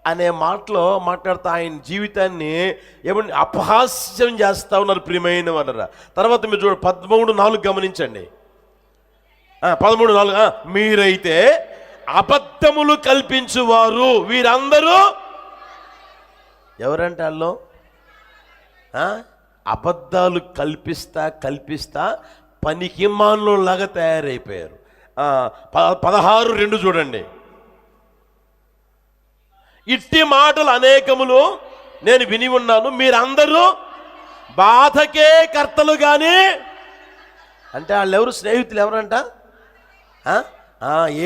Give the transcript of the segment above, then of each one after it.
అనే మాటలో మాట్లాడుతూ ఆయన జీవితాన్ని ఏమన్నా అపహాస్యం చేస్తూ ఉన్నారు ప్రియమైన వాళ్ళరా. తర్వాత మీరు చూడండి 13:4 గమనించండి. 13:4 మీరైతే అబద్ధములు కల్పించువారు వీరందరూ ఎవరంటే వాళ్ళు అబద్ధాలు కల్పిస్తా పనికిమానులాగా తయారైపోయారు. 16:2 చూడండి. ఇట్టి మాటలు అనేకములు నేను విని ఉన్నాను, మీరందరూ బాధకే కర్తలు కానీ. అంటే వాళ్ళు ఎవరు? స్నేహితులు ఎవరంట?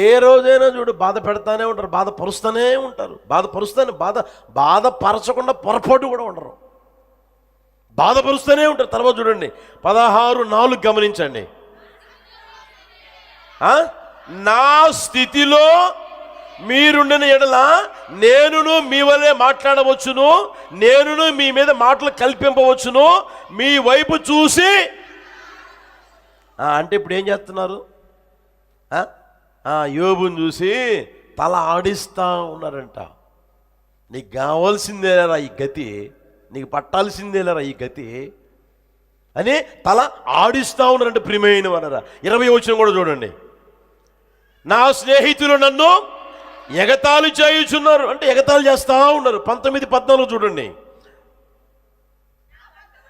ఏ రోజైనా చూడు బాధ పెడతానే ఉంటారు, బాధపరుస్తూనే ఉంటారు, బాధపరచకుండా పొరపాటు కూడా ఉండరు, బాధపరుస్తూనే ఉంటారు. తర్వాత చూడండి 16:4 గమనించండి. నా స్థితిలో మీరుండిన ఎడల నేనును మీ వలె మాట్లాడవచ్చును, నేనును మీ మీద మాటలు కల్పింపవచ్చును, మీ వైపు చూసి. అంటే ఇప్పుడు ఏం చేస్తున్నారు? యోబుని చూసి తల ఆడిస్తూ ఉన్నారంట. నీకు కావాల్సిందేరా ఈ గతి, నీకు పట్టాల్సిందేరా ఈ గతి అని తల ఆడిస్తూ ఉన్నారంటే ప్రియమైన వారరా. 20వ వచనం కూడా చూడండి. నా స్నేహితులు నన్ను ఎగతాళి చేయుచున్నారు, అంటే ఎగతాళి చేస్తూ ఉన్నారు. 19:14 చూడండి.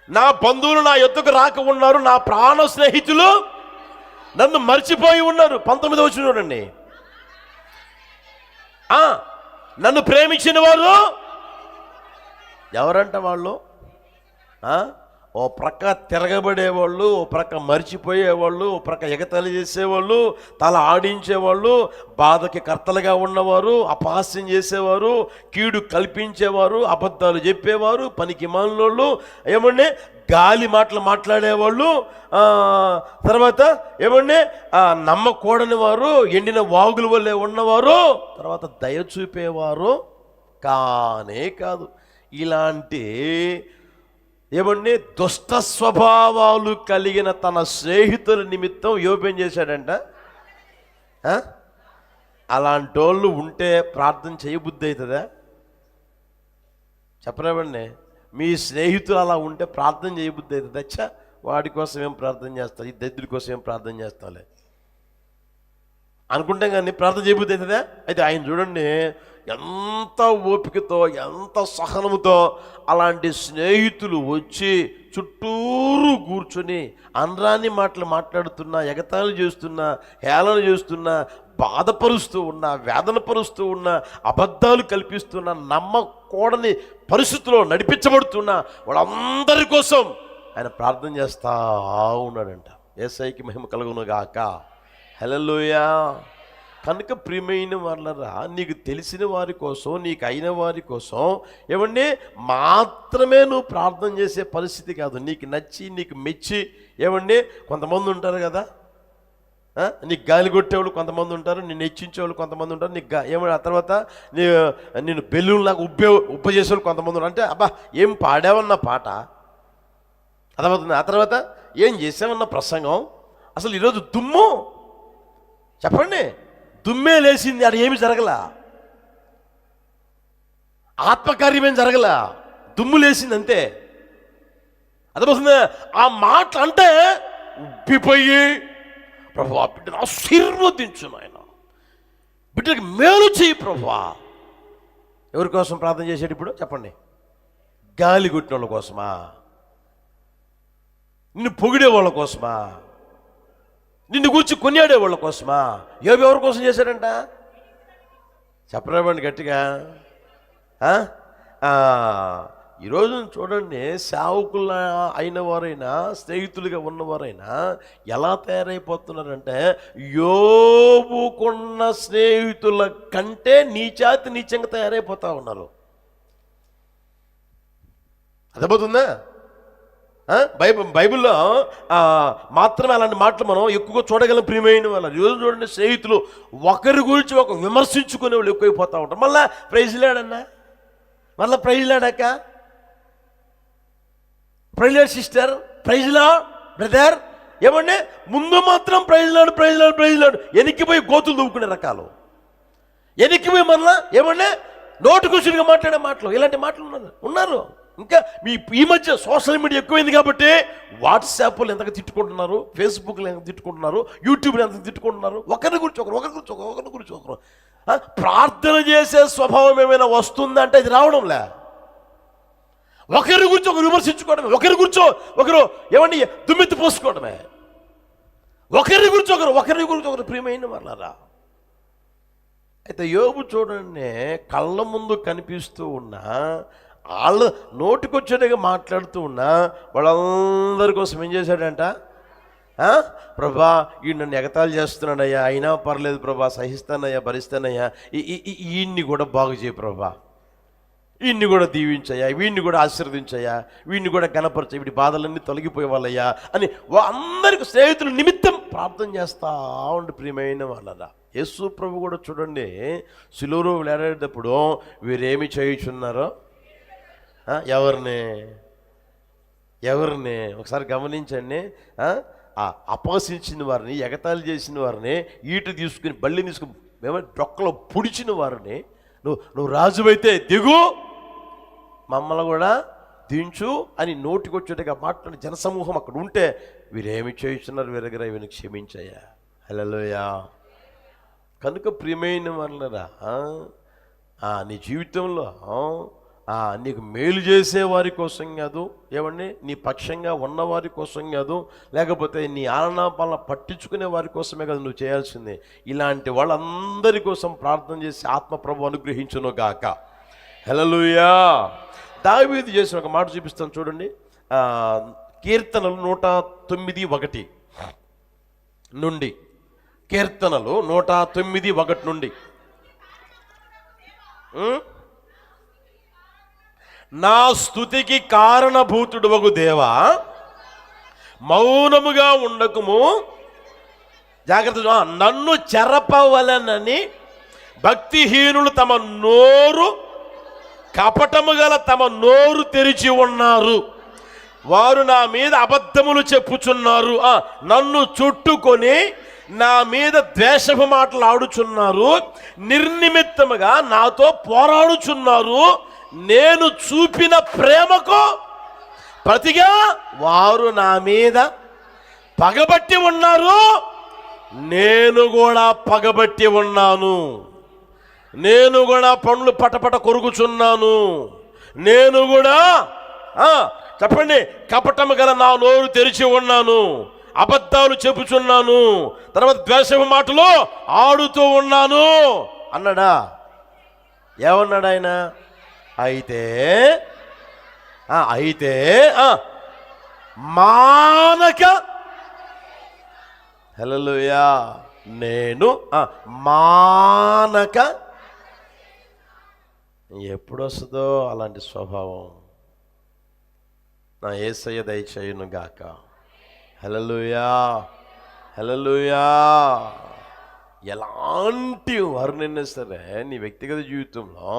నా బంధువులు నా యొద్దకు రాక ఉన్నారు, నా ప్రాణ స్నేహితులు నన్ను మర్చిపోయి ఉన్నారు. 19వ వచనం చూడండి. నన్ను ప్రేమించిన వారు ఎవరంట? వాళ్ళు ఓ ప్రక్క తిరగబడేవాళ్ళు, ఓ ప్రక్క మర్చిపోయేవాళ్ళు, ఓ ప్రక్క ఎగతాళి చేసేవాళ్ళు, తల ఆడించేవాళ్ళు, బాధకి కర్తలుగా ఉన్నవారు, అపహాస్యం చేసేవారు, కీడు కల్పించేవారు, అబద్ధాలు చెప్పేవారు, పనికి మాలినోళ్ళు, ఏమండి గాలి మాటలు మాట్లాడేవాళ్ళు, తర్వాత ఏమండి నమ్మకూడని వారు, ఎండిన వాగుల వల్లే ఉన్నవారు, తర్వాత దయ చూపేవారు కానే కాదు. ఇలాంటి ఏమండి దుష్ట స్వభావాలు కలిగిన తన స్నేహితుల నిమిత్తం యోబు ఏం చేశాడంట? అలాంటి వాళ్ళు ఉంటే ప్రార్థన చేయబుద్ధి అవుతుందా? చెప్పలేవండి. మీ స్నేహితులు అలా ఉంటే ప్రార్థన చేయబుద్ధి అవుతుంది? అచ్చా వాడి కోసం ఏం ప్రార్థన చేస్తా, ఈ దరిద్రుడి కోసం ఏం ప్రార్థన చేస్తాలే అనుకుంటాం కానీ ప్రార్థన చేయబుద్ధి అవుతుందా? అయితే ఆయన చూడండి ఎంత ఓపికతో, ఎంత సహనముతో అలాంటి స్నేహితులు వచ్చి చుట్టూరు కూర్చొని అనరాని మాటలు మాట్లాడుతున్నా, ఎగతాళి చేస్తున్నా, హేళన చేస్తున్నా, బాధపరుస్తూ ఉన్నా, వేదన పరుస్తూ ఉన్నా, అబద్ధాలు కల్పిస్తున్నా, నమ్మకూడని పరిస్థితుల్లో నడిపించబడుతున్నా వాళ్ళందరి కోసం ఆయన ప్రార్థన చేస్తా ఉన్నాడంట. యేసయ్యకి మహిమ కలుగును గాక. హల్లెలూయా. కనుక ప్రియమైన వాళ్ళరా, నీకు తెలిసిన వారి కోసం, నీకు అయిన వారి కోసం ఏమండి మాత్రమే నువ్వు ప్రార్థన చేసే పరిస్థితి కాదు. నీకు నచ్చి, నీకు మెచ్చి ఏమండి కొంతమంది ఉంటారు కదా, నీకు గాలి కొట్టేవాళ్ళు కొంతమంది ఉంటారు, నిన్ను హెచ్చించేవాళ్ళు కొంతమంది ఉంటారు, నీకు ఏమన్నా ఆ తర్వాత నేను బెలూన్లాగా ఉబ్బ చేసేవాళ్ళు కొంతమంది ఉంటారు. అంటే అబ్బా ఏం పాడావన్న పాట, అర్థమవుతుంది. ఆ తర్వాత ఏం చేసామన్న ప్రసంగం, అసలు ఈరోజు దుమ్ము చెప్పండి, దుమ్మే లేచింది, అది ఏమి జరగలా, ఆత్మకార్యమేం జరగలా, దుమ్ము లేచింది అంతే. అర్థమవుతుంది. ఆ మాట అంటే ఉబ్బిపోయి ప్రభువా బిడ్డను ఆశీర్వదించు నాయన, బిడ్డకి మేలు చేయి ప్రభువా. ఎవరి కోసం ప్రార్థన చేసేది ఇప్పుడు చెప్పండి? గాలి కొట్టిన వాళ్ళ కోసమా? నిన్ను పొగిడే వాళ్ళ కోసమా? నిన్ను గురించి కొనియాడే వాళ్ళ కోసమా? ఎవరి కోసం చేశాడంట? చెప్పలేమండి గట్టిగా. ఈరోజు చూడండి, సేవకుల అయిన వారైనా, స్నేహితులుగా ఉన్నవారైనా ఎలా తయారైపోతున్నారంటే యోబుకున్న స్నేహితుల కంటే నీచంగా తయారైపోతా ఉన్నారు. అర్థమవుతుందా? బైబిల్లో మాత్రమే అలాంటి మాటలు మనం ఎక్కువగా చూడగలం ప్రియమైన వాళ్ళు. ఈరోజు చూడండి, స్నేహితులు ఒకరి గురించి ఒక విమర్శించుకునే వాళ్ళు ఎక్కువైపోతూ ఉంటారు. మళ్ళీ ప్రైజ్ లాడన్నా, మళ్ళీ ప్రైజ్ లాడాక praise lord sister, praise lord brother, ఏమంటే ముందు మాత్రం ప్రైజ్ లాడు ఎనిక్కిపోయి గోతులు దువ్వుకునే రకాలు, ఎనిక్కిపోయి మళ్ళా ఏమంటే నోటుకొచ్చిగా మాట్లాడే మాటలు, ఇలాంటి మాటలు ఉన్నారు. ఇంకా ఈ మధ్య సోషల్ మీడియా ఎక్కువైంది కాబట్టి వాట్సాప్లో ఎంతగా తిట్టుకుంటున్నారు, ఫేస్బుక్లో ఎంత తిట్టుకుంటున్నారు, యూట్యూబ్లో ఎంత తిట్టుకుంటున్నారు, ఒకరి గురించి ఒకరు. ప్రార్థన చేసే స్వభావం ఏమైనా వస్తుందంటే అది రావడంలే. ఒకరి గురించి ఒకరు విమర్శించుకోవడమే, ఒకరి గురించో ఒకరు ఏమండి దుమ్మెత్తి పోసుకోవడమే, ఒకరి గురించి ఒకరు ప్రియమైన వాళ్ళరా. అయితే యోబు చూడండి, కళ్ళ ముందు కనిపిస్తూ ఉన్నా, వాళ్ళు నోటికొచ్చేట్టుగా మాట్లాడుతూ ఉన్నా, వాళ్ళందరి కోసం ఏం చేశాడంట? ప్రభా ఈ నన్ను ఎగతాళి చేస్తున్నాడయ్యా, అయినా పర్లేదు ప్రభా, సహిస్తానయ్యా, భరిస్తానయ్యా, ఈయన్ని కూడా బాగు చేయ ప్రభా, వీడిని కూడా దీవించయ్యా, వీడిని కూడా ఆశీర్వదించయ్యా, వీడిని కూడా గణపరచ, వీడి బాధలన్నీ తొలగిపోయే వాళ్ళయ్యా అని అందరికి స్నేహితుల నిమిత్తం ప్రార్థన చేస్తా ఉండి ప్రియమైన వాళ్ళరా. యేసు ప్రభు కూడా చూడండి, సిలువలో వేలాడేటప్పుడు వీరేమి చేయుచున్నారో, ఎవరిని ఒకసారి గమనించండి. అపహసించిన వారిని, ఎగతాళి చేసిన వారిని, ఈటు తీసుకుని బల్లి తీసుకుని ఏమైనా డొక్కలో పుడిచిన వారిని, నువ్వు రాజువైతే దిగు, మమ్మల్ని కూడా దించు అని నోటికొచ్చేట్టుగా మాట్లాడి జనసమూహం అక్కడ ఉంటే, వీరేమి చేస్తున్నారు వీరగర, వీరిని క్షమించయ్యా. హల్లెలూయా. కనుక ప్రియమైన వాళ్ళరా, నీ జీవితంలో నీకు మేలు చేసే వారి కోసం కాదు, ఏమండి నీ పక్షంగా ఉన్నవారి కోసం కాదు, లేకపోతే నీ ఆలనాపాలన పట్టించుకునే వారి కోసమే కదా నువ్వు చేయాల్సిందే. ఇలాంటి వాళ్ళందరి కోసం ప్రార్థన చేసి ఆత్మప్రభు అనుగ్రహించును గాక. హల్లెలూయా. దావీదు చేసిన ఒక మాట చూపిస్తాను చూడండి. కీర్తనలు 109:1 నుండి, కీర్తనలు 109:1 నుండి, నా స్తుతికి కారణభూతుడవగు దేవా, మౌనముగా ఉండకుము, జాగ్రత్త, నన్ను చెరపవలనని భక్తిహీనులు తమ నోరు, కపటము గల తమ నోరు తెరిచి ఉన్నారు, వారు నా మీద అబద్ధములు చెప్పుచున్నారు, నన్ను చుట్టుకొని నా మీద ద్వేషపు మాటలు ఆడుచున్నారు, నిర్నిమిత్తముగా నాతో పోరాడుచున్నారు, నేను చూపిన ప్రేమకు ప్రతిగా వారు నా మీద పగబట్టి ఉన్నారు, నేను కూడా పగబట్టి ఉన్నాను, నేను కూడా పండ్లు పటపట కొరుకుచున్నాను, నేను కూడా చెప్పండి కపటము గల నా నోరు తెరిచి ఉన్నాను, అబద్ధాలు చెప్పుచున్నాను, తర్వాత ద్వేషపు మాటలు ఆడుతూ ఉన్నాను అన్నాడా? ఏమన్నాడు ఆయన? అయితే మానక, హల్లెలూయా, నేను మానక, ఎప్పుడు వస్తుందో అలాంటి స్వభావం నా యేసయ్య దయచేయును గాక. హల్లెలూయా, హల్లెలూయా. ఎలాంటి వారినైనా సరే నీ వ్యక్తిగత జీవితంలో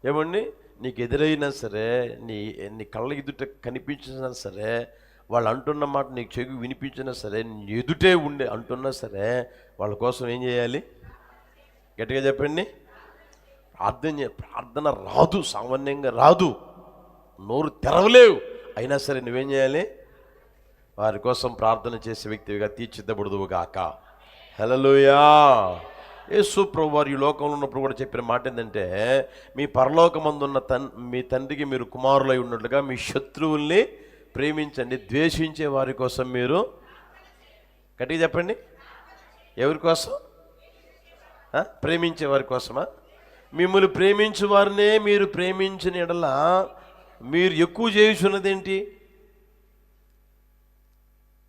ఏమండి నీకు ఎదురైనా సరే, నీ కళ్ళ ఎదుట కనిపించినా సరే, వాళ్ళు అంటున్న మాట నీకు చెవి వినిపించినా సరే, నీ ఎదుటే ఉండే అంటున్నా సరే, వాళ్ళ కోసం ఏం చేయాలి? గట్టిగా చెప్పండి. ప్రార్థన రాదు, సామాన్యంగా రాదు, నోరు తెరవలేవు, అయినా సరే నువ్వేం చేయాలి? వారి కోసం ప్రార్థన చేసే వ్యక్తిగా తీర్చిద్దబడుదువు గాక. హల్లెలూయా. యేసు ప్రభు వారు ఈ లోకంలో ఉన్నప్పుడు కూడా చెప్పిన మాట ఏంటంటే, మీ పరలోకమందున్న మీ తండ్రికి మీరు కుమారులై ఉన్నట్లుగా మీ శత్రువుల్ని ప్రేమించండి, ద్వేషించే వారి కోసం మీరు, గట్టిగా చెప్పండి, ఎవరి కోసం? ప్రేమించే వారి కోసమా? మిమ్మల్ని ప్రేమించే వారినే మీరు ప్రేమించిన ఎడల మీరు ఎక్కువ చేయుచున్నదేంటి?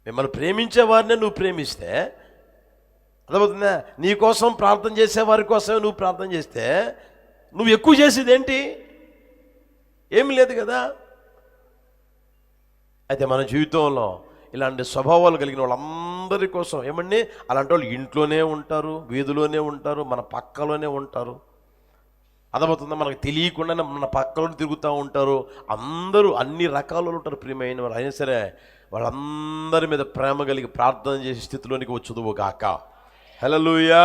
మిమ్మల్ని ప్రేమించే వారినే నువ్వు ప్రేమిస్తే, అర్థమవుతుందా? నీ కోసం ప్రార్థన చేసే వారి కోసమే నువ్వు ప్రార్థన చేస్తే నువ్వు ఎక్కువ చేసేది ఏంటి? ఏమి లేదు కదా. అయితే మన జీవితంలో ఇలాంటి స్వభావాలు కలిగిన వాళ్ళందరి కోసం ఏమండి, అలాంటి వాళ్ళు ఇంట్లోనే ఉంటారు, వీధిలోనే ఉంటారు, మన పక్కలోనే ఉంటారు, అర్థమవుతుందా? మనకు తెలియకుండానే మన పక్కలో తిరుగుతూ ఉంటారు, అందరూ అన్ని రకాలు ఉంటారు ప్రియమైన వాళ్ళు. అయినా సరే వాళ్ళందరి మీద ప్రేమ కలిగి ప్రార్థన చేసే స్థితిలోనికి వచ్చుదువు గాక. హల్లెలూయా.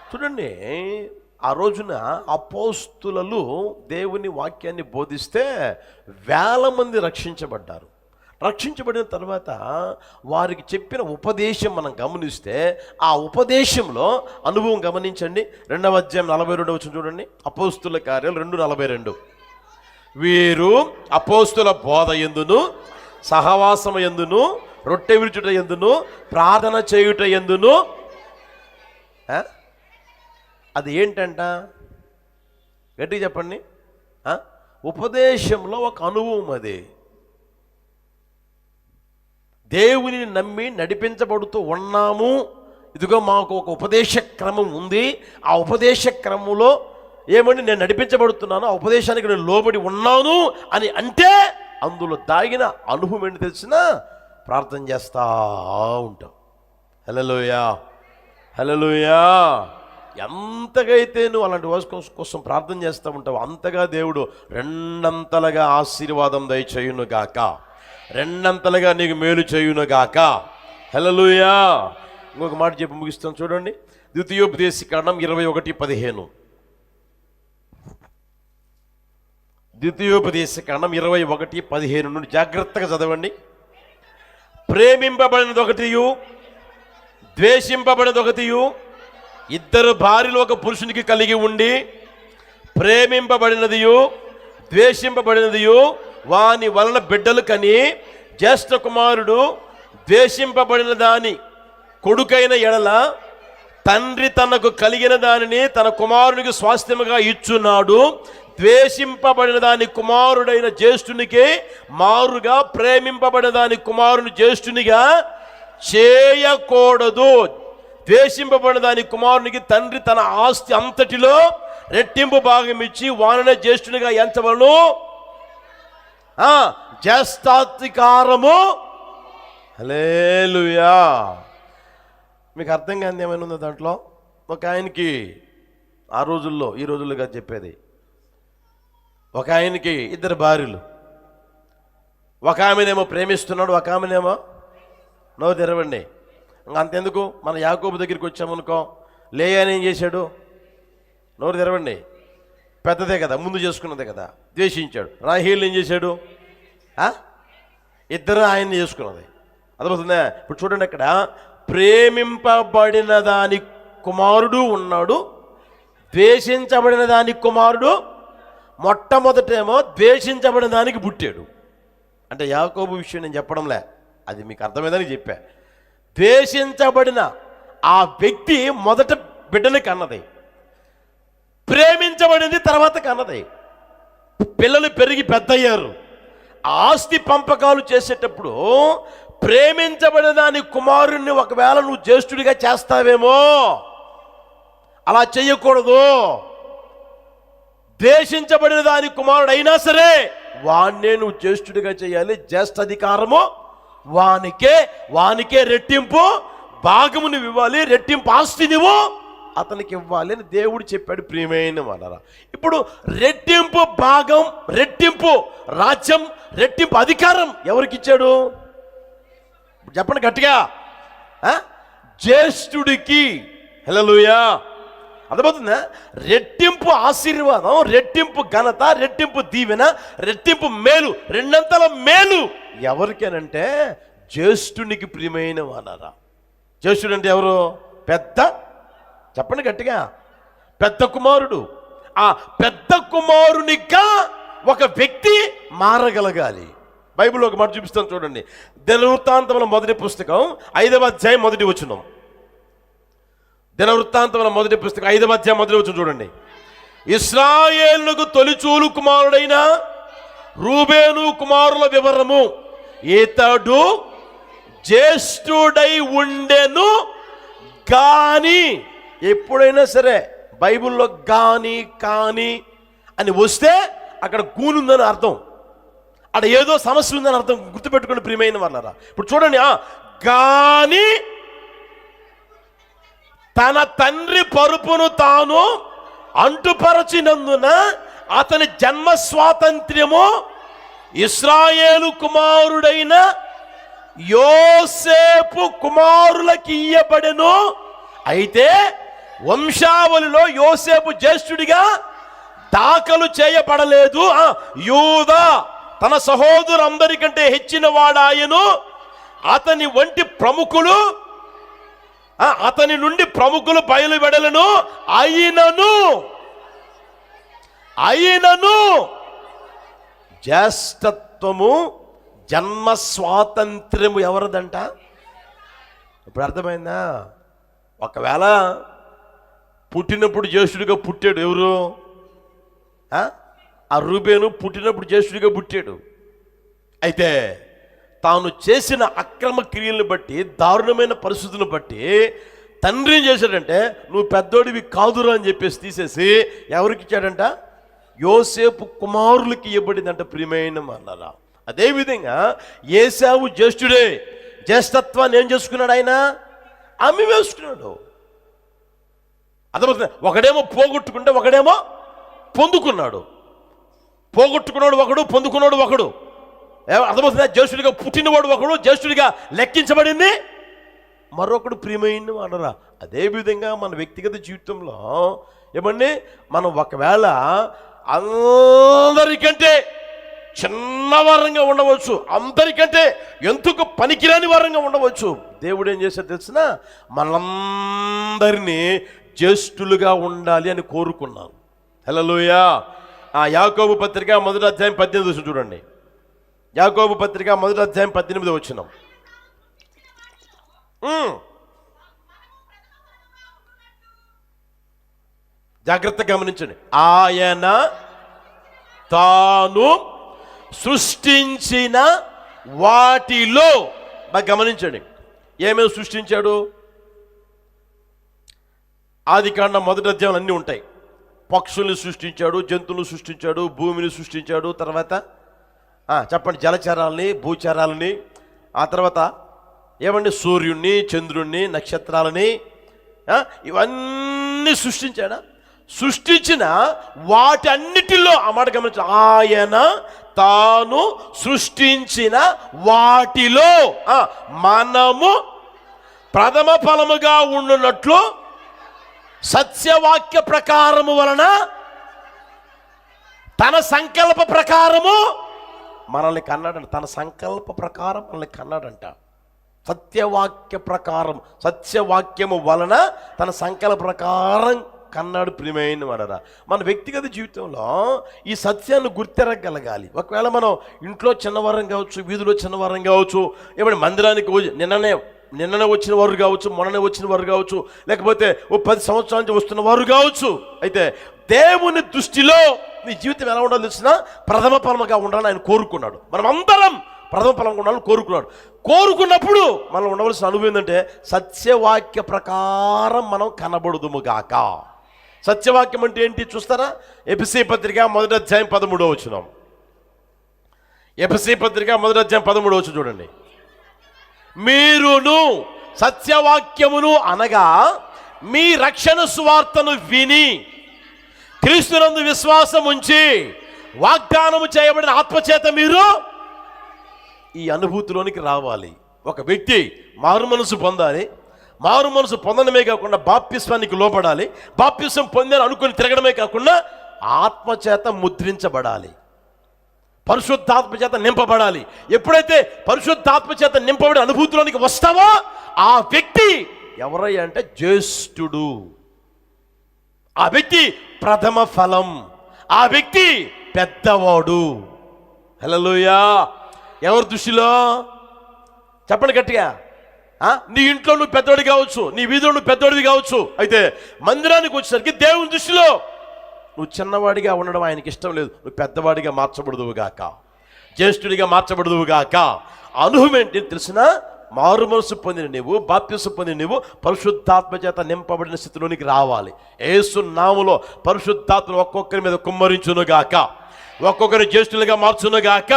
చూడండి, ఆ రోజున అపోస్తులు దేవుని వాక్యాన్ని బోధిస్తే వేల మంది రక్షించబడ్డారు. రక్షించబడిన తర్వాత వారికి చెప్పిన ఉపదేశం మనం గమనిస్తే, ఆ ఉపదేశంలో అనుభవం గమనించండి. 2వ అధ్యాయం 42 వచనం చూడండి. అపోస్తుల కార్యాలు 2:42. వీరు అపోస్తుల బోధ యందును, సహవాసము యందును, రొట్టె విరుచుట యందును, ప్రార్థన చేయుట యందును. అది ఏంటంట? గట్టిగా చెప్పండి. ఉపదేశంలో ఒక అనుభవం. అది దేవుని నమ్మి నడిపించబడుతూ ఉన్నాము. ఇదిగో మాకు ఒక ఉపదేశ క్రమం ఉంది. ఆ ఉపదేశ క్రమంలో ఏమండి నేను నడిపించబడుతున్నాను, ఆ ఉపదేశానికి నేను లోబడి ఉన్నాను అని అంటే అందులో దాగిన అనుభవం ఏంటి తెలిసినా ప్రార్థన చేస్తా ఉంటాం. హల్లెలూయా, హల్లెలూయా. ఎంతగా అయితే నువ్వు అలాంటి వారి కోసం ప్రార్థన చేస్తూ ఉంటావు, అంతగా దేవుడు రెండంతలుగా ఆశీర్వాదం దయచేయును గాక, రెండంతలుగా నీకు మేలు చేయును గాక. హల్లెలూయా. ఇంకొక మాట చెప్పి ముగిస్తాను చూడండి. ద్వితీయోపదేశకాండం 21:15. ద్వితీయోపదేశకాండం 21:15 నుండి జాగ్రత్తగా చదవండి. ప్రేమింపబడినదొకటియు ద్వేషింపబడినదొకటియు ఇద్దరు భార్యలు ఒక పురుషునికి కలిగి ఉండి, ప్రేమింపబడినదియు ద్వేషింపబడినదియు వాని వలన బిడ్డలు కని, జ్యేష్ఠ కుమారుడు ద్వేషింపబడిన దాని కొడుకైన ఎడల తండ్రి తనకు కలిగిన దానిని తన కుమారునికి స్వాస్థ్యముగా ఇచ్చున్నాడు. ద్వేషింపబడిన దాని కుమారుడైన జ్యేష్ఠునికి మారుగా ప్రేమింపబడిన దాని కుమారుని జ్యేష్ఠునిగా చేయకూడదు. ద్వేషింపబడిన దాని కుమారునికి తండ్రి తన ఆస్తి అంతటిలో రెట్టింపు భాగం ఇచ్చి వాననే జ్యేష్ఠునిగా ఎంచవలను. జ్యేష్ఠాధికారము. హల్లెలూయా. మీకు అర్థం కాని ఏమైనా ఉందో దాంట్లో? ఒక ఆయనకి ఆ రోజుల్లో, ఈ రోజుల్లోగా చెప్పేది, ఒక ఆయనకి ఇద్దరు భార్యలు. ఒక ఆమెనేమో ప్రేమిస్తున్నాడు, ఒక ఆమెనేమో నవ్వు తెరవండి. అంతెందుకు, మన యాకోబు దగ్గరికి వచ్చామనుకో, లేయాని ఏం చేశాడు? నోరు తెరవండి. పెద్దదే కదా, ముందు చేసుకున్నదే కదా, ద్వేషించాడు. రాహేల్ ఏం చేశాడు? ఇద్దరు ఆయన్ని చేసుకున్నది. అర్థమవుతుందా? ఇప్పుడు చూడండి, అక్కడ ప్రేమింపబడిన దాని కుమారుడు ఉన్నాడు, ద్వేషించబడిన దాని కుమారుడు. మొట్టమొదటేమో ద్వేషించబడిన దానికి పుట్టాడు. అంటే యాకోబు విషయం నేను చెప్పడంలే, అది మీకు అర్థమైందని చెప్పా. ద్వేషించబడిన ఆ వ్యక్తి మొదట బిడ్డని కన్నది, ప్రేమించబడింది తర్వాత కన్నది. పిల్లలు పెరిగి పెద్దయ్యారు. ఆస్తి పంపకాలు చేసేటప్పుడు ప్రేమించబడిన దాని కుమారుణ్ణి ఒకవేళ నువ్వు జ్యేష్ఠుడిగా చేస్తావేమో, అలా చెయ్యకూడదు. ద్వేషించబడిన దాని కుమారుడు అయినా సరే వాణ్ణే నువ్వు జ్యేష్ఠుడిగా చేయాలి. జ్యేష్ఠాధికారము వానికే రెట్టింపు భాగము నువ్వు ఇవ్వాలి, రెట్టింపు ఆస్తి నువ్వు అతనికి ఇవ్వాలి అని దేవుడు చెప్పాడు. ప్రియమైన వాళ్ళరా, ఇప్పుడు రెట్టింపు భాగం, రెట్టింపు రాజ్యం, రెట్టింపు అధికారం ఎవరికి ఇచ్చాడు? చెప్పండి గట్టిగా. జ్యేష్ఠుడికి. హల్లెలూయా. అర్థమవుతుందా? రెట్టింపు ఆశీర్వాదం, రెట్టింపు ఘనత, రెట్టింపు దీవెన, రెట్టింపు మేలు, రెండంతల మేలు ఎవరికేనంటే జ్యేష్ఠునికి. ప్రియమైన వాళ్ళరా, జ్యేష్ఠుడు అంటే ఎవరు? పెద్ద. చెప్పండి గట్టిగా. పెద్ద కుమారుడు. ఆ పెద్ద కుమారునిగా ఒక వ్యక్తి మారగలగాలి. బైబిల్లో ఒక మాట చూపిస్తాను చూడండి. దినవృత్తాంతముల మొదటి పుస్తకం 5వ అధ్యాయం 1వ వచనం. దినవృత్తాంతముల మొదటి పుస్తకం 5వ అధ్యాయం 1వ వచనం చూడండి. ఇశ్రాయేలుకు తొలిచూలు కుమారుడైన రూబేను కుమారుల వివరము. ఇతడు జ్యేష్ఠుడై ఉండెను గాని. ఎప్పుడైనా సరే బైబిల్లో కానీ అని వస్తే అక్కడ గూనుందని అర్థం, అక్కడ ఏదో సమస్య ఉందని అర్థం. గుర్తుపెట్టుకోండి ప్రియమైన వాళ్ళరా. ఇప్పుడు చూడండి, గాని తన తండ్రి పరుపును తాను అంటుపరచినందున అతని జన్మ స్వాతంత్ర్యము ఇశ్రాయేలు కుమారుడైన యోసేపు కుమారులకి ఇయ్యబడెను. అయితే వంశావళిలో యోసేపు జ్యేష్ఠుడిగా దాఖలు చేయబడలేదు. యూదా తన సహోదరులందరికంటే హెచ్చిన వాడాయను, అతని వంటి ప్రముఖులు అతని నుండి ప్రముఖులు బయలువెడలను. అయినను జ్యేష్ఠత్వము జన్మ స్వాతంత్ర్యము ఎవరిదంట? ఇప్పుడు అర్థమైందా? ఒకవేళ పుట్టినప్పుడు జ్యేష్ఠుడిగా పుట్టాడు ఎవరు? ఆ రూబేను పుట్టినప్పుడు జ్యేష్ఠుడిగా పుట్టాడు. అయితే తాను చేసిన అక్రమ క్రియలను బట్టి, దారుణమైన పరిస్థితులను బట్టి తండ్రి ఏం చేశాడంటే, నువ్వు పెద్దోడివి కాదురా అని చెప్పేసి తీసేసి ఎవరికి ఇచ్చాడంట? యోసేపు కుమారులకి ఇవ్వబడిందంట. ప్రియమైన అన్నారా? అదేవిధంగా ఏశావు జ్యేష్ఠుడే, జ్యేష్ఠత్వాన్ని ఏం చేసుకున్నాడు? ఆయన అమ్మి వేసుకున్నాడు. అర్థమవుతుంది? ఒకడేమో పోగొట్టుకుంటే ఒకడేమో పొందుకున్నాడు. పోగొట్టుకున్నాడు ఒకడు, పొందుకున్నాడు ఒకడు. అర్థమవుతుందా? జ్యేష్ఠుడిగా పుట్టినవాడు ఒకడు, జ్యేష్ఠుడిగా లెక్కించబడింది మరొకడు. ప్రియమైన వాడరా, అదేవిధంగా మన వ్యక్తిగత జీవితంలో ఏమండి, మనం ఒకవేళ అందరికంటే చిన్న వారంగా ఉండవచ్చు, అందరికంటే ఎందుకు పనికిరాని వారంగా ఉండవచ్చు. దేవుడు ఏం చేశాడు తెలిసిన? మనందరినీ జ్యేష్ఠులుగా ఉండాలి అని కోరుకున్నాను. హల్లెలూయా. యాకోబు పత్రిక 1వ అధ్యాయం 18 చూడండి. యాకోబు పత్రిక 1వ అధ్యాయం 18 వచనం. జాగ్రత్తగా గమనించండి. ఆయన తాను సృష్టించిన వాటిలో, బాగా గమనించండి, ఏమేమి సృష్టించాడు? ఆదికాండం 1వ అధ్యాయం అన్నీ ఉంటాయి. పక్షుల్ని సృష్టించాడు, జంతువులను సృష్టించాడు, భూమిని సృష్టించాడు, తర్వాత చెప్పండి జలచరాలని, భూచరాలని, ఆ తర్వాత ఏమండి సూర్యుడిని, చంద్రుణ్ణి, నక్షత్రాలని, ఇవన్నీ సృష్టించాడా? సృష్టించిన వాటన్నిటిలో ఆ మాట గమనించ, ఆయన తాను సృష్టించిన వాటిలో మనము ప్రథమ ఫలముగా ఉండునట్లు సత్యవాక్య ప్రకారము వలన తన సంకల్ప ప్రకారము మనల్ని కన్నాడంట. తన సంకల్ప ప్రకారం మనల్ని కన్నాడంట. సత్యవాక్య ప్రకారం, సత్యవాక్యము వలన తన సంకల్ప ప్రకారం కన్నాడు. ప్రియమైన వాడరా, మన వ్యక్తిగత జీవితంలో ఈ సత్యాన్ని గుర్తెరగలగాలి. ఒకవేళ మనం ఇంట్లో చిన్నవారం కావచ్చు, వీధిలో చిన్నవారం కావచ్చు, ఏమైనా మందిరానికి నిన్ననే వచ్చిన వారు కావచ్చు, మొన్ననే వచ్చిన వారు కావచ్చు, లేకపోతే 10 సంవత్సరాల నుంచి వస్తున్న వారు కావచ్చు. అయితే దేవుని దృష్టిలో నీ జీవితం ఎలా ఉండాలో తెలిసిన? ప్రథమ ఫలముగా ఉండాలని ఆయన కోరుకున్నాడు. మనం అందరం ప్రథమ ఫలంగా ఉండాలని కోరుకున్నాడు. కోరుకున్నప్పుడు మనం ఉండవలసిన అనుభవం ఏంటంటే, సత్యవాక్య ప్రకారం మనం కనబడుదుముగాక. సత్యవాక్యం అంటే ఏంటి చూస్తారా? ఎఫెసీ పత్రిక 1వ అధ్యాయం 13వ వచనం. ఎఫెసీ పత్రిక 1వ అధ్యాయం 13వ వచనం చూడండి. మీరును సత్యవాక్యమును అనగా మీ రక్షణ సువార్తను విని క్రీస్తునందు విశ్వాసం ఉంచి వాగ్దానము చేయబడిన ఆత్మచేత మీరు ఈ అనుభూతిలోనికి రావాలి. ఒక వ్యక్తి మారు మనసు పొందాలి. మారు మనసు పొందడమే కాకుండా బాప్తిస్వానికి లోపడాలి. బాప్తిస్వం పొందని అనుకుని తిరగడమే కాకుండా ఆత్మచేత ముద్రించబడాలి, పరిశుద్ధాత్మ చేత నింపబడాలి. ఎప్పుడైతే పరిశుద్ధాత్మ చేత నింపబడి అనుభూతిలోనికి వస్తావో ఆ వ్యక్తి ఎవరయ్యా అంటే జ్యేష్ఠుడు. ఆ వ్యక్తి ప్రథమ ఫలం, ఆ వ్యక్తి పెద్దవాడు. హల్లెలూయా. ఎవరి దృష్టిలో? చెప్పండి గట్టిగా. నీ ఇంట్లో నువ్వు పెద్దవాడి కావచ్చు, నీ వీధిలో నువ్వు పెద్దవాడివి కావచ్చు. అయితే మందిరానికి వచ్చేసరికి దేవుని దృష్టిలో నువ్వు చిన్నవాడిగా ఉండడం ఆయనకి ఇష్టం లేదు. నువ్వు పెద్దవాడిగా మార్చబడదువుగాక, జ్యేష్ఠుడిగా మార్చబడదువుగాక. అనుభవం ఏంటి తెలిసిన? మారు మనసు పొందిన నీవు, బాప్తిసం పొందిన నీవు పరిశుద్ధాత్మ చేత నింపబడిన స్థితిలోనికి రావాలి. యేసు నామములో పరిశుద్ధాత్మ ఒక్కొక్కరి మీద కుమ్మరించునుగాక, ఒక్కొక్కరి జ్యేష్ఠులుగా మార్చునుగాక.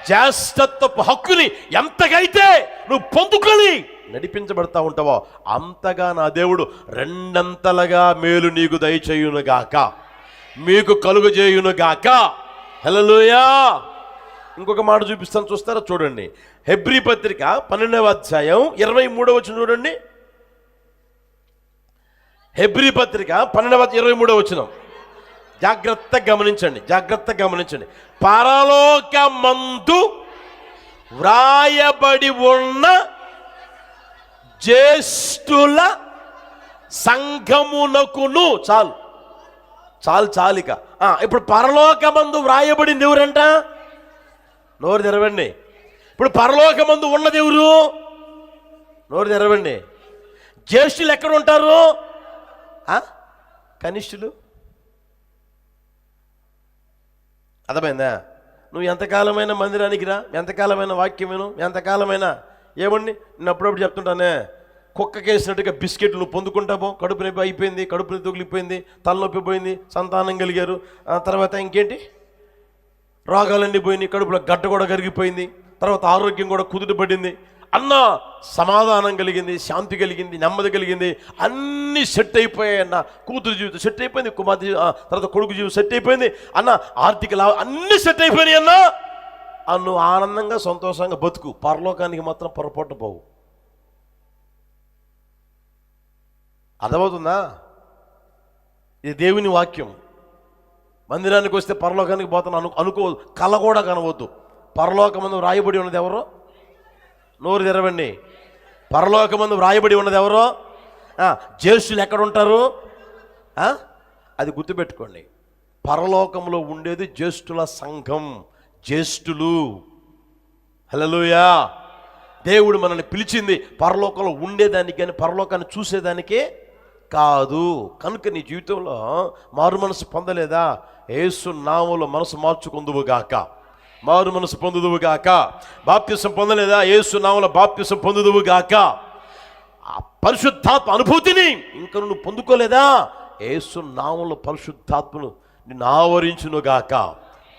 జ్యేష్ఠత్వపు హక్కుని ఎంతగైతే నువ్వు పొందుకొని నడిపించబడతా ఉంటావో అంతగా నా దేవుడు రెండంతలుగా మేలు నీకు దయచేయునుగాక, మీకు కలుగజేయునుగాక. హల్లెలూయా. ఇంకొక మాట చూపిస్తాను, చూస్తారా? చూడండి. హెబ్రీ పత్రిక 12వ అధ్యాయం 23వ వచనం చూడండి. హెబ్రీ పత్రిక 12:23 జాగ్రత్తగా గమనించండి. పరలోకమందు వ్రాయబడి ఉన్న జ్యేష్ఠుల సంఘమునకును. చాలిక. ఇప్పుడు పరలోకమందు వ్రాయబడింది ఎవరంట? నోరు తెరవండి. ఇప్పుడు పరలోకమందు ఉన్నది ఎవరు? నోరు తెరవండి. జ్యేష్ఠులు ఎక్కడ ఉంటారు? కనిష్ఠులు. అర్థమైందా? నువ్వు ఎంతకాలమైన మందిరానికి రా, ఎంతకాలమైన వాక్యం విను, ఎంతకాలమైన ఏమండి, నేను అప్పుడప్పుడు చెప్తుంటానే, కుక్కకేసినట్టుగా బిస్కెట్లు నువ్వు పొందుకుంటావు. కడుపు నొప్పి అయిపోయింది, కడుపు నొప్పి తగిలిపోయింది, తలనొప్పి పోయింది, సంతానం కలిగారు, తర్వాత ఇంకేంటి, రోగాలన్నీ పోయినాయి, కడుపులో గడ్డ కూడా కరిగిపోయింది, తర్వాత ఆరోగ్యం కూడా కుదుటపడింది, అన్న సమాధానం కలిగింది, శాంతి కలిగింది, నెమ్మది కలిగింది, అన్నీ సెట్ అయిపోయాయి అన్న. కూతురు జీవితం సెట్ అయిపోయింది, కుమార్తె తర్వాత కొడుకు జీవితం సెట్ అయిపోయింది అన్న, ఆర్థిక అన్నీ సెట్ అయిపోయినాయి అన్న. నువ్వు ఆనందంగా సంతోషంగా బతుకు. పరలోకానికి మాత్రం పొరపాటు పోవు. అర్థమవుతుందా? ఇది దేవుని వాక్యం. మందిరానికి వస్తే పరలోకానికి పోతాను అనుకోవద్దు, కళ కూడా కనవద్దు. పరలోకమందు వ్రాయబడి ఉన్నది ఎవరో? నోరు తెరవండి. పరలోకమందు వ్రాయబడి ఉన్నది ఎవరో? జ్యేష్ఠులు ఎక్కడ ఉంటారు? అది గుర్తుపెట్టుకోండి. పరలోకంలో ఉండేది జ్యేష్ఠుల సంఘం, జ్యేష్ఠులు. హల్లెలూయా. దేవుడు మనల్ని పిలిచింది పరలోకంలో ఉండేదానికి కానీ పరలోకాన్ని చూసేదానికే కాదు. కనుక నీ జీవితంలో మారు మనసు పొందలేదా? యేసు నామములో మనసు మార్చుకుందువుగాక, మారు మనసు పొందుదువుగాక. బాప్తిసం పొందలేదా? యేసు నామములో బాప్తిసం పొందుదువుగాక. ఆ పరిశుద్ధాత్మ అనుభూతిని ఇంకా నువ్వు పొందుకోలేదా? యేసు నామములో పరిశుద్ధాత్మను నిన్ను ఆవరించునుగాక.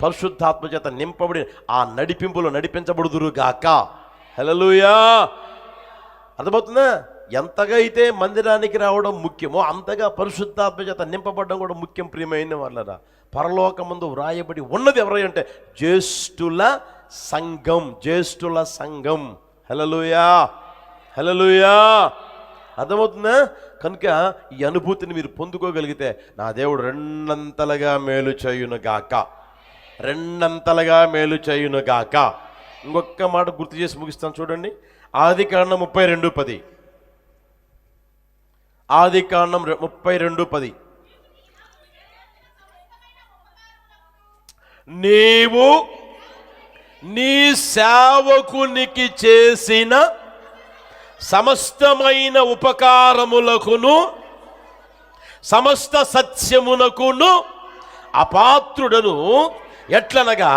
పరిశుద్ధాత్మ చేత నింపబడి ఆ నడిపింపులో నడిపించబడుదురుగాక. హల్లెలూయా. అర్థమవుతుందా? ఎంతగా అయితే మందిరానికి రావడం ముఖ్యమో అంతగా పరిశుద్ధాత్మ చేత నింపబడడం కూడా ముఖ్యం. ప్రియమైన వాళ్ళరా, పరలోకమందు వ్రాయబడి ఉన్నది ఎవరంటే జ్యేష్ఠుల సంఘం, జ్యేష్ఠుల సంఘం. హల్లెలూయా, హల్లెలూయా. అర్థమవుతుందా? కనుక ఈ అనుభూతిని మీరు పొందుకోగలిగితే నా దేవుడు రెండంతలుగా మేలు చేయునుగాక, రెండంతలుగా మేలు చేయునుగాక. ఇంకొక మాట గుర్తు చేసి ముగిస్తాను చూడండి. ఆదికాండం 32:10. ఆదికాండం 32:10. నీవు నీ సేవకునికి చేసిన సమస్తమైన ఉపకారములకును సమస్త సత్యమునకును అపాత్రుడను, ఎట్లనగా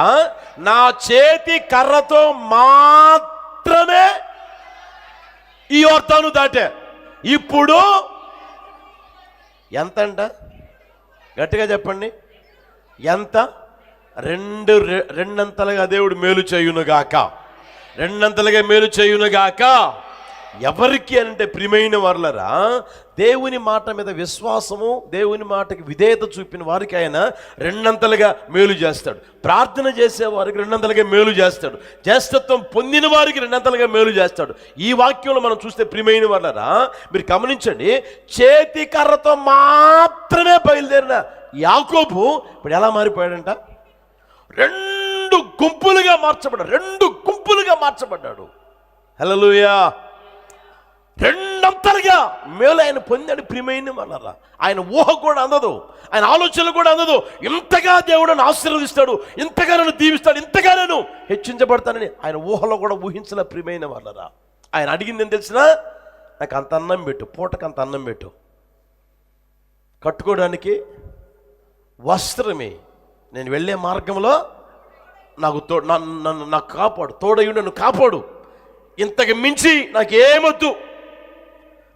నా చేతి కర్రతో మాత్రమే ఈ యోర్దాను దాటే. ఇప్పుడు ఎంత అంట? గట్టిగా చెప్పండి, ఎంత? రెండంతలుగా దేవుడు మేలు చేయునుగాక, రెండంతలుగా మేలు చేయునుగాక. ఎవరికి అంటే ప్రియమైన వారులరా, దేవుని మాట మీద విశ్వాసము, దేవుని మాటకి విధేయత చూపిన వారికి ఆయన రెండంతలుగా మేలు చేస్తాడు. ప్రార్థన చేసే వారికి రెండంతలుగా మేలు చేస్తాడు. జ్యేష్ఠత్వం పొందిన వారికి రెండంతలుగా మేలు చేస్తాడు. ఈ వాక్యంలో మనం చూస్తే ప్రియమైన వారులరా, మీరు చేతి కర్రతో మాత్రమే బయలుదేరిన యాకోబు ఇప్పుడు ఎలా మారిపోయాడంట? రెండు గుంపులుగా మార్చబడ్డాడు. హల్లెలూయా. రెండంతలుగా మేలు ఆయన పొందాడు. ప్రియమైన వాళ్ళరా, ఆయన ఊహ కూడా అందదు, ఆయన ఆలోచనలు కూడా అందదు. ఇంతగా దేవుడు నన్ను ఆశీర్వదిస్తాడు, ఇంతగా నన్ను దీవిస్తాడు, ఇంతగా నేను హెచ్చించబడతానని ఆయన ఊహలో కూడా ఊహించలే. ప్రియమైన వాళ్ళరా, ఆయన అడిగింది ఏం తెలిసినా, నాకు అంత అన్నం పెట్టు, పూటకు అంత అన్నం పెట్టు, కట్టుకోవడానికి వస్త్రమే, నేను వెళ్ళే మార్గంలో నాకు నాకు కాపాడు, తోడయ్యుండి నన్ను కాపాడు, ఇంతకు మించి నాకేమొద్దు,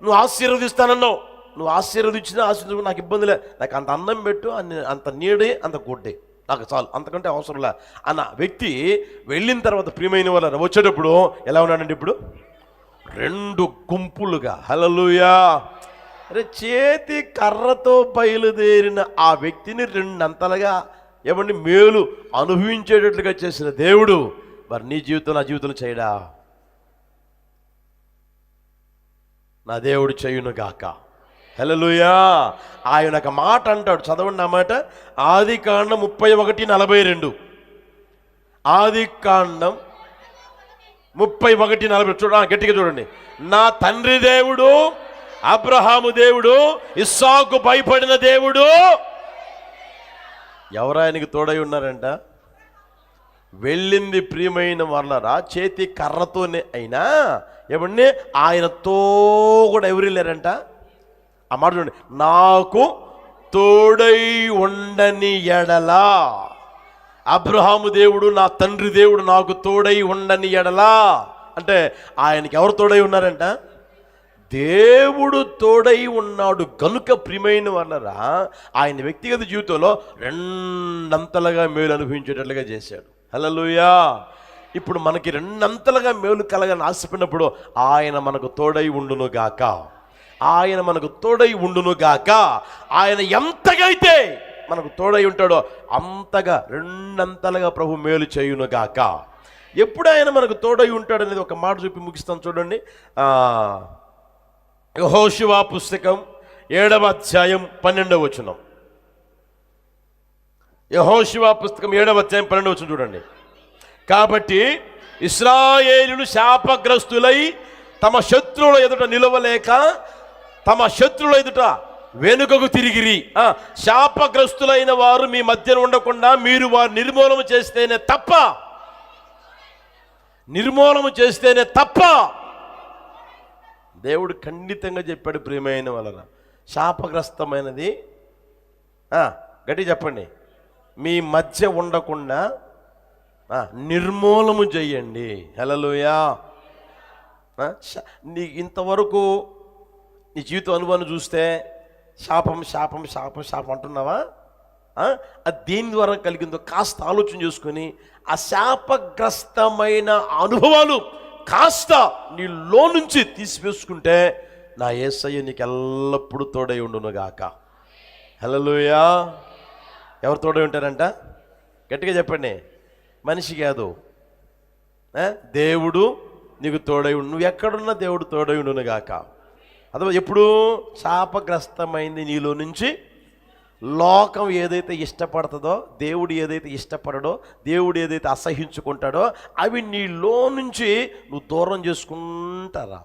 నువ్వు ఆశీర్వదిస్తానన్నావు, నువ్వు ఆశీర్వదించినా నాకు ఇబ్బందిలే, నాకు అంత అన్నం పెట్టు, అంత నీడే, అంత గుడ్డే, నాకు చాలు, అంతకంటే అవసరంలే అన్న వ్యక్తి వెళ్ళిన తర్వాత ప్రియమైన వాళ్ళ వచ్చేటప్పుడు ఎలా ఉన్నాడండి? ఇప్పుడు రెండు గుంపులుగా. హల్లెలూయా. అరే, చేతి కర్రతో బయలుదేరిన ఆ వ్యక్తిని రెండంతలుగా ఏమండి మేలు అనుభవించేటట్లుగా చేసిన దేవుడు మరి నీ జీవితంలో, నా జీవితంలో చేయడా? నా దేవుడు చేయునుగాక. హల్లెలూయా. ఆయన ఒక మాట అంటాడు, చదవండి ఆ మాట. ఆదికాండం 31:42. ఆదికాండం 31:40. గట్టిగా చూడండి. నా తండ్రి దేవుడు, అబ్రహాము దేవుడు, ఇస్సాకు భయపడిన దేవుడు. ఎవరు ఆయనకి తోడై ఉన్నారంట? వెళ్ళింది ప్రియమైన వాళ్ళరా చేతి కర్రతోనే అయినా ఏమండి ఆయనతో కూడా ఎవరు వెళ్ళారంట? ఆ మాట చూడండి. నాకు తోడై ఉండని ఎడలా, అబ్రహాము దేవుడు నా తండ్రి దేవుడు నాకు తోడై ఉండని ఎడలా అంటే ఆయనకి ఎవరు తోడై ఉన్నారంట? దేవుడు తోడై ఉన్నాడు గనుక ప్రియమైన వాళ్ళరా ఆయన వ్యక్తిగత జీవితంలో రెండంతలుగా మేలు అనుభవించేటట్లుగా చేశాడు. హల్లెలూయా. ఇప్పుడు మనకి రెండంతలుగా మేలు కలగాలని ఆశపడినప్పుడు ఆయన మనకు తోడై ఉండును గాక, ఆయన మనకు తోడై ఉండును గాక. ఆయన ఎంతగా అయితే మనకు తోడై ఉంటాడో అంతగా రెండంతలుగా ప్రభు మేలు చేయును గాక. ఎప్పుడు ఆయన మనకు తోడై ఉంటాడనేది ఒక మాట చూపి ముగిస్తాను చూడండి. యెహోషువ పుస్తకం 7వ అధ్యాయం 12వ వచనం. యెహోషువ పుస్తకం 7వ అధ్యాయం 12వ వచనం చూడండి. కాబట్టి ఇశ్రాయేలులు శాపగ్రస్తులై తమ శత్రువుల ఎదుట నిలవలేక తమ శత్రువుల ఎదుట వెనుకకు తిరిగిరి. శాపగ్రస్తులైన వారు మీ మధ్యన ఉండకుండా మీరు వారు నిర్మూలన చేస్తేనే తప్ప దేవుడు ఖండితంగా చెప్పాడు. ప్రియమైన వలన శాపగ్రస్తమైనది గట్టి చెప్పండి, మీ మధ్య ఉండకుండా నిర్మూలము చెయ్యండి. హల్లెలూయా. నీ ఇంతవరకు నీ జీవిత అనుభవాన్ని చూస్తే శాపం శాపం శాపం శాపం అంటున్నావా? అది దేని ద్వారా కలిగిందో కాస్త ఆలోచన చేసుకొని ఆ శాపగ్రస్తమైన అనుభవాలు కాస్త నీలో నుంచి తీసివేసుకుంటే నా యేసయ్య నీకు ఎల్లప్పుడూ తోడై ఉండును గాక. హల్లెలూయా. ఎవరు తోడై ఉంటారంట? గట్టిగా చెప్పండి. మనిషి కాదు, దేవుడు నీకు తోడై ఉండు. నువ్వు ఎక్కడున్నా దేవుడు తోడై ఉండును గాక. అదే ఎప్పుడు శాపగ్రస్తమైంది నీలో నుంచి లోకం ఏదైతే ఇష్టపడుతుందో, దేవుడు ఏదైతే ఇష్టపడడో, దేవుడు ఏదైతే అసహించుకుంటాడో అవి నీలో నుంచి నువ్వు దూరం చేసుకుంటారా.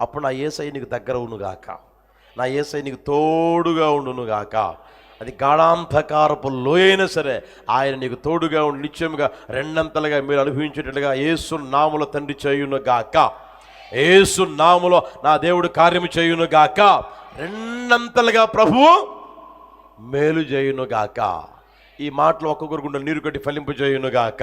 అప్పుడు నా యేసయ్య నీకు దగ్గర ఉండుగాక, నా యేసయ్య నీకు తోడుగా ఉండునుగాక. అది గాఢాంధకారపు లోయైనా సరే ఆయన నీకు తోడుగా ఉండి నిత్యముగా రెండంతలుగా మీరు అనుభవించేటట్లుగా యేసు నామములో తండ్రి చేయునుగాక. యేసు నామములో నా దేవుడు కార్యము చేయునుగాక. రెండంతలుగా ప్రభువు మేలు చేయునుగాక. ఈ మాటలు ఒక్కొక్కరు గుండా నీరు కట్టి ఫలింపు చేయునుగాక.